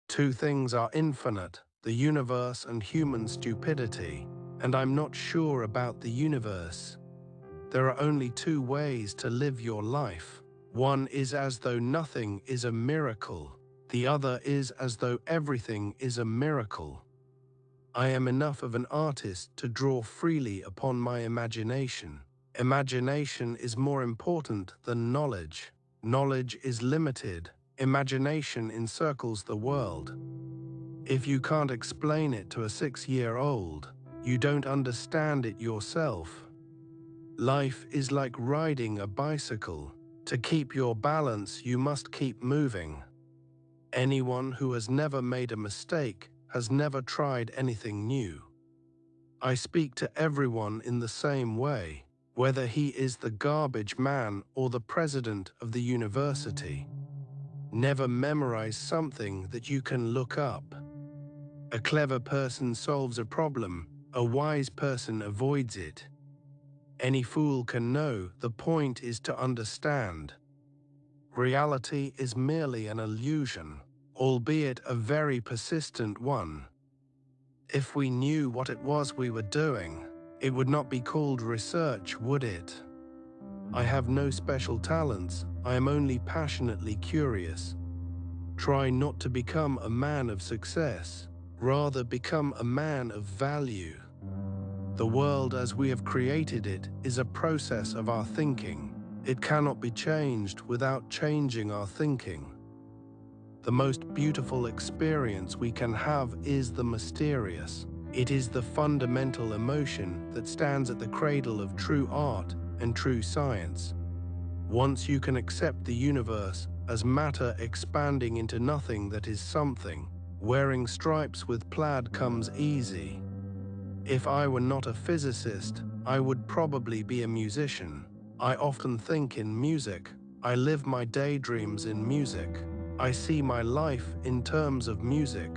Two things are infinite, the universe and human stupidity, and I'm not sure about the universe. There are only two ways to live your life. One is as though nothing is a miracle. The other is as though everything is a miracle. I am enough of an artist to draw freely upon my imagination. Imagination is more important than knowledge. Knowledge is limited. Imagination encircles the world. If you can't explain it to a 6-year-old, you don't understand it yourself. Life is like riding a bicycle. To keep your balance, you must keep moving. Anyone who has never made a mistake has never tried anything new. I speak to everyone in the same way, whether he is the garbage man or the president of the university. Never memorize something that you can look up. A clever person solves a problem, a wise person avoids it. Any fool can know, the point is to understand. Reality is merely an illusion, albeit a very persistent one. If we knew what it was we were doing, it would not be called research, would it? I have no special talents, I am only passionately curious. Try not to become a man of success, rather become a man of value. The world as we have created it is a process of our thinking. It cannot be changed without changing our thinking. The most beautiful experience we can have is the mysterious. It is the fundamental emotion that stands at the cradle of true art and true science. Once you can accept the universe as matter expanding into nothing that is something, wearing stripes with plaid comes easy. If I were not a physicist, I would probably be a musician. I often think in music. I live my daydreams in music. I see my life in terms of music.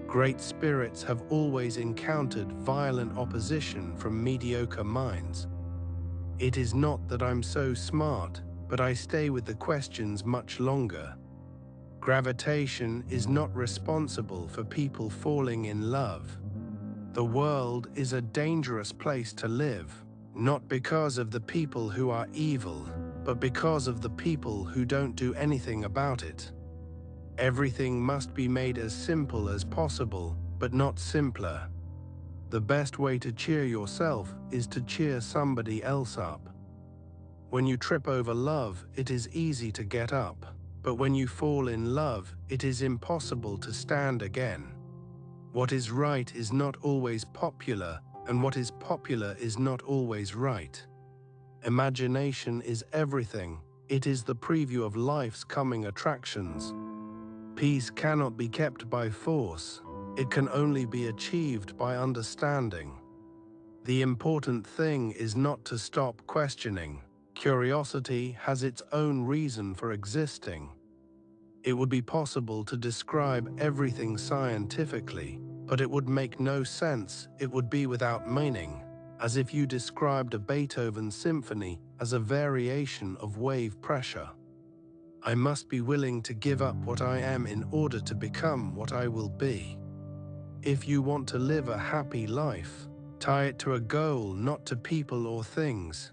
Great spirits have always encountered violent opposition from mediocre minds. It is not that I'm so smart, but I stay with the questions much longer. Gravitation is not responsible for people falling in love. The world is a dangerous place to live, not because of the people who are evil, but because of the people who don't do anything about it. Everything must be made as simple as possible, but not simpler. The best way to cheer yourself is to cheer somebody else up. When you trip over love, it is easy to get up, but when you fall in love, it is impossible to stand again. What is right is not always popular, and what is popular is not always right. Imagination is everything. It is the preview of life's coming attractions. Peace cannot be kept by force. It can only be achieved by understanding. The important thing is not to stop questioning. Curiosity has its own reason for existing. It would be possible to describe everything scientifically, but it would make no sense, it would be without meaning, as if you described a Beethoven symphony as a variation of wave pressure. I must be willing to give up what I am in order to become what I will be. If you want to live a happy life, tie it to a goal, not to people or things.